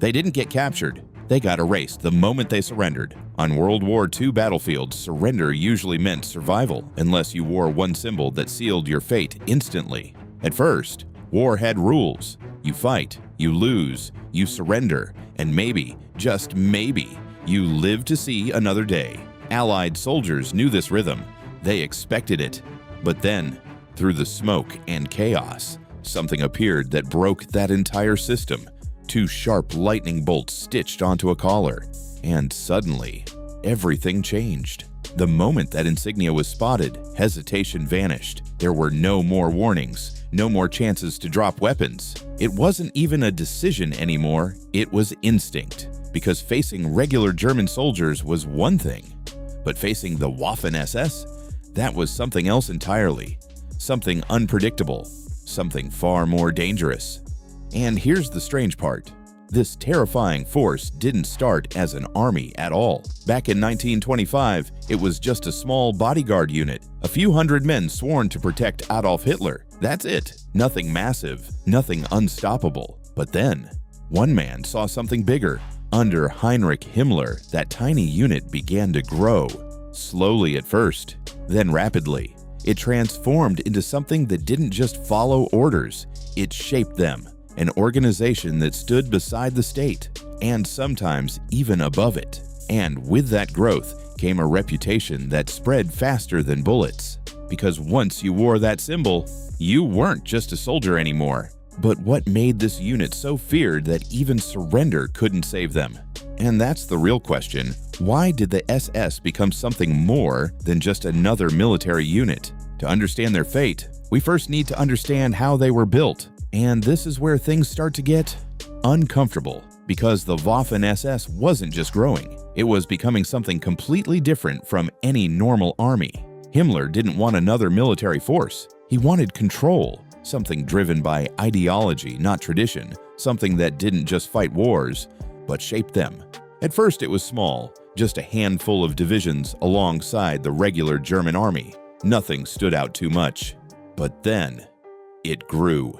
They didn't get captured. They got erased the moment they surrendered. On World War II battlefields, surrender usually meant survival unless you wore one symbol that sealed your fate instantly. At first, war had rules. You fight, you lose, you surrender, and maybe, just maybe, you live to see another day. Allied soldiers knew this rhythm. They expected it. But then, through the smoke and chaos, something appeared that broke that entire system. 2 sharp lightning bolts stitched onto a collar, and suddenly, everything changed. The moment that insignia was spotted, hesitation vanished. There were no more warnings, no more chances to drop weapons. It wasn't even a decision anymore, it was instinct. Because facing regular German soldiers was one thing, but facing the Waffen-SS, that was something else entirely. Something unpredictable, something far more dangerous. And here's the strange part. This terrifying force didn't start as an army at all. Back in 1925, it was just a small bodyguard unit, a few hundred men sworn to protect Adolf Hitler. That's it. Nothing massive, nothing unstoppable. But then, one man saw something bigger. Under Heinrich Himmler, that tiny unit began to grow. Slowly at first, then rapidly. It transformed into something that didn't just follow orders, it shaped them. An organization that stood beside the state, and sometimes even above it. And with that growth came a reputation that spread faster than bullets. Because once you wore that symbol, you weren't just a soldier anymore. But what made this unit so feared that even surrender couldn't save them? And that's the real question. Why did the SS become something more than just another military unit? To understand their fate, we first need to understand how they were built. And this is where things start to get uncomfortable, because the Waffen-SS wasn't just growing. It was becoming something completely different from any normal army. Himmler didn't want another military force. He wanted control, something driven by ideology, not tradition, something that didn't just fight wars, but shape them. At first it was small, just a handful of divisions alongside the regular German army. Nothing stood out too much. But then, it grew.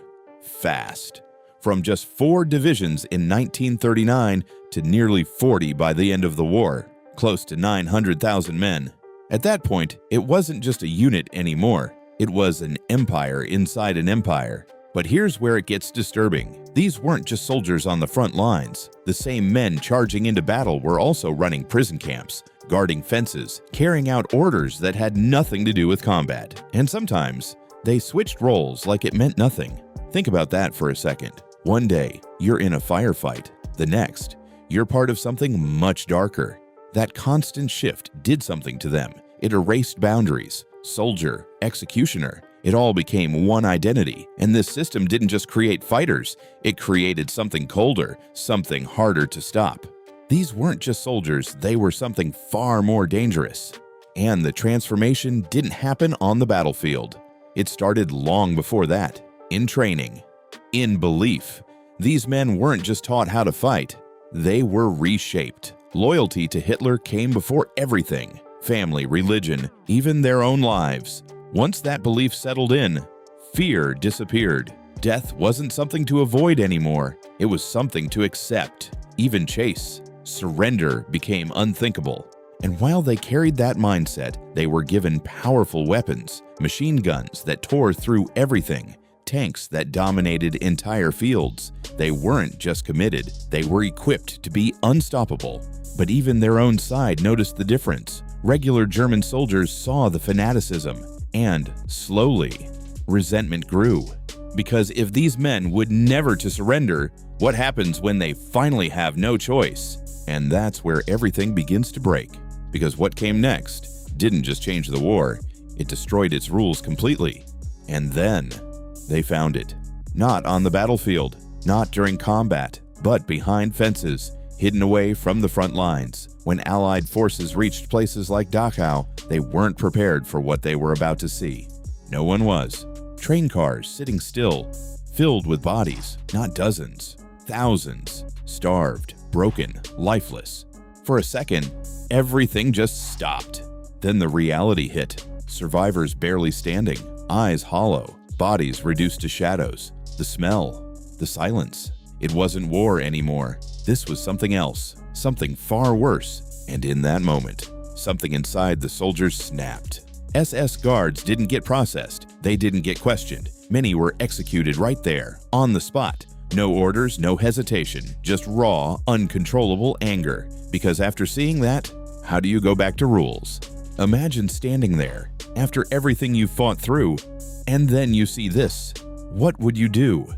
Fast. From just 4 divisions in 1939 to nearly 40 by the end of the war, close to 900,000 men. At that point, it wasn't just a unit anymore. It was an empire inside an empire. But here's where it gets disturbing. These weren't just soldiers on the front lines. The same men charging into battle were also running prison camps, guarding fences, carrying out orders that had nothing to do with combat. And sometimes, they switched roles like it meant nothing. Think about that for a second. One day, you're in a firefight. The next, you're part of something much darker. That constant shift did something to them. It erased boundaries. Soldier, executioner, it all became one identity. And this system didn't just create fighters, it created something colder, something harder to stop. These weren't just soldiers, they were something far more dangerous. And the transformation didn't happen on the battlefield. It started long before that. In training, in belief. These men weren't just taught how to fight, they were reshaped. Loyalty to Hitler came before everything. Family, religion, even their own lives. Once that belief settled in, fear disappeared. Death wasn't something to avoid anymore, it was something to accept, even chase. Surrender became unthinkable. And while they carried that mindset, they were given powerful weapons, machine guns that tore through everything, tanks that dominated entire fields. They weren't just committed, they were equipped to be unstoppable. But even their own side noticed the difference. Regular German soldiers saw the fanaticism, and slowly, resentment grew. Because if these men would never to surrender, what happens when they finally have no choice? And that's where everything begins to break. Because what came next didn't just change the war, it destroyed its rules completely. And then, they found it. Not on the battlefield, not during combat, but behind fences, hidden away from the front lines. When Allied forces reached places like Dachau, they weren't prepared for what they were about to see. No one was. Train cars sitting still, filled with bodies, not dozens, thousands, starved, broken, lifeless. For a second, everything just stopped. Then the reality hit. Survivors barely standing, eyes hollow, bodies reduced to shadows. The smell, the silence. It wasn't war anymore. this was something else, something far worse, and in that moment, something inside the soldiers snapped. SS guards didn't get processed, they didn't get questioned. Many were executed right there, on the spot. No orders, no hesitation, just raw, uncontrollable anger. Because after seeing that, how do you go back to rules? Imagine standing there, after everything you fought through, and then you see this. What would you do?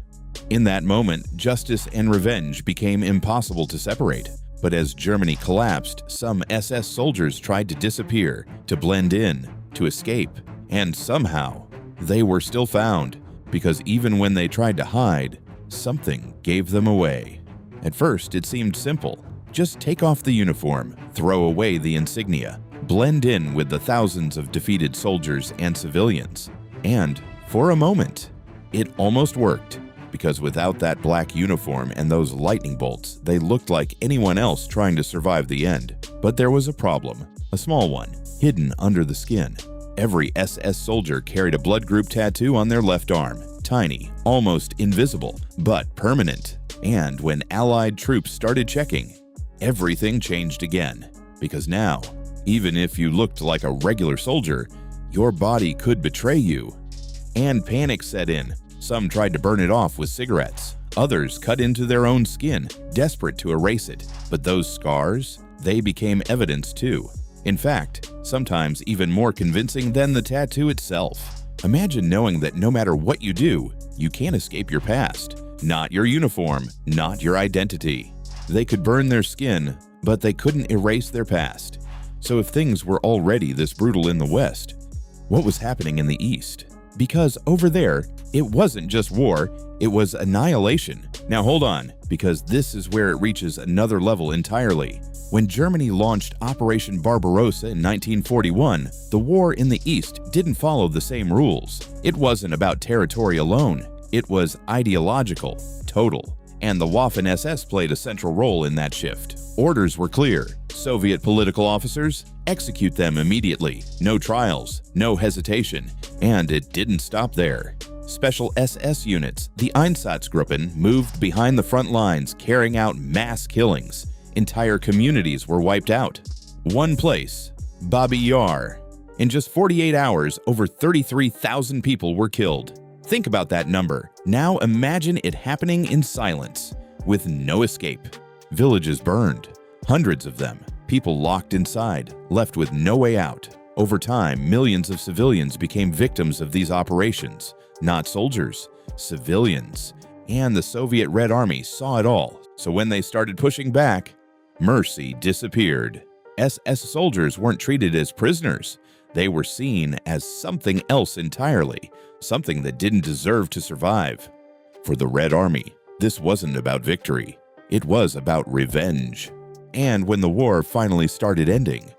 In that moment, justice and revenge became impossible to separate. But as Germany collapsed, some SS soldiers tried to disappear, to blend in, to escape. And somehow, they were still found, because even when they tried to hide, something gave them away. At first, it seemed simple. Just take off the uniform, throw away the insignia, blend in with the thousands of defeated soldiers and civilians. And, for a moment, it almost worked, because without that black uniform and those lightning bolts, they looked like anyone else trying to survive the end. But there was a problem, a small one, hidden under the skin. Every SS soldier carried a blood group tattoo on their left arm, tiny, almost invisible, but permanent. And when Allied troops started checking, everything changed again. Because now, even if you looked like a regular soldier, your body could betray you. And panic set in. Some tried to burn it off with cigarettes. Others cut into their own skin, desperate to erase it. But those scars, they became evidence too. In fact, sometimes even more convincing than the tattoo itself. Imagine knowing that no matter what you do, you can't escape your past. Not your uniform, not your identity. They could burn their skin, but they couldn't erase their past. So if things were already this brutal in the West, what was happening in the East? Because over there, it wasn't just war, it was annihilation. Now hold on, because this is where it reaches another level entirely. When Germany launched Operation Barbarossa in 1941, the war in the East didn't follow the same rules. It wasn't about territory alone, it was ideological, total. And the Waffen-SS played a central role in that shift. Orders were clear. Soviet political officers, execute them immediately. No trials, no hesitation. And it didn't stop there. Special SS units, the Einsatzgruppen, moved behind the front lines, carrying out mass killings. Entire communities were wiped out. One place, Babi Yar. In just 48 hours, over 33,000 people were killed. Think about that number. Now imagine it happening in silence, with no escape. Villages burned, hundreds of them. People locked inside, left with no way out. Over time, millions of civilians became victims of these operations. Not soldiers, civilians. And the Soviet Red Army saw it all. So when they started pushing back, mercy disappeared. SS soldiers weren't treated as prisoners. They were seen as something else entirely, something that didn't deserve to survive. For the Red Army, this wasn't about victory. It was about revenge. And when the war finally started ending,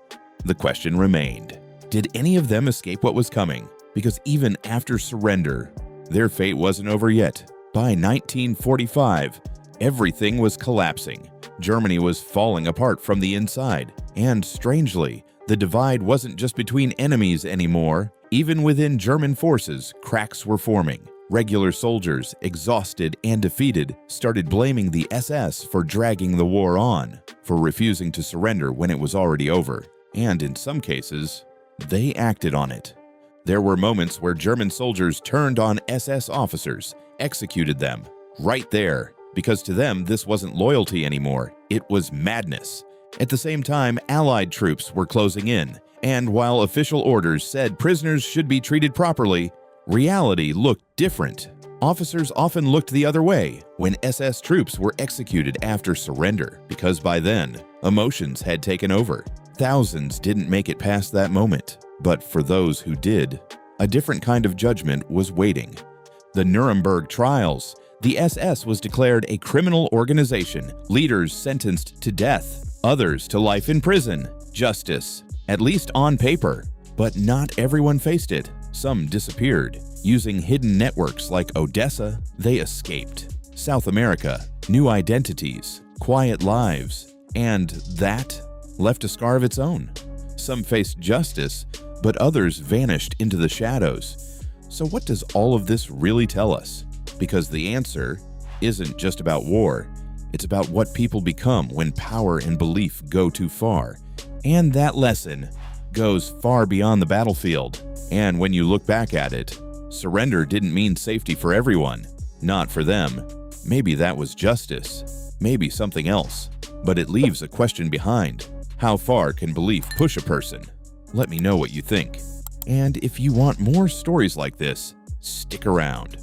the question remained, did any of them escape what was coming? Because even after surrender, their fate wasn't over yet. By 1945, everything was collapsing. Germany was falling apart from the inside. And strangely, the divide wasn't just between enemies anymore. Even within German forces, cracks were forming. Regular soldiers, exhausted and defeated, started blaming the SS for dragging the war on, for refusing to surrender when it was already over. And in some cases, they acted on it. There were moments where German soldiers turned on SS officers, executed them, right there, because to them this wasn't loyalty anymore, it was madness. At the same time, Allied troops were closing in, and while official orders said prisoners should be treated properly, reality looked different. Officers often looked the other way when SS troops were executed after surrender, because by then, emotions had taken over. Thousands didn't make it past that moment, but for those who did, a different kind of judgment was waiting. The Nuremberg trials. The SS was declared a criminal organization, leaders sentenced to death, others to life in prison. Justice, at least on paper, but not everyone faced it. Some disappeared. Using hidden networks like Odessa, they escaped. South America, new identities, quiet lives, and that left a scar of its own. Some faced justice, but others vanished into the shadows. So what does all of this really tell us? Because the answer isn't just about war, It's about what people become when power and belief go too far. And that lesson goes far beyond the battlefield. And when you look back at it, surrender didn't mean safety for everyone. Not for them. Maybe that was justice. Maybe something else. But it leaves a question behind. How far can belief push a person? Let me know what you think. And if you want more stories like this, stick around.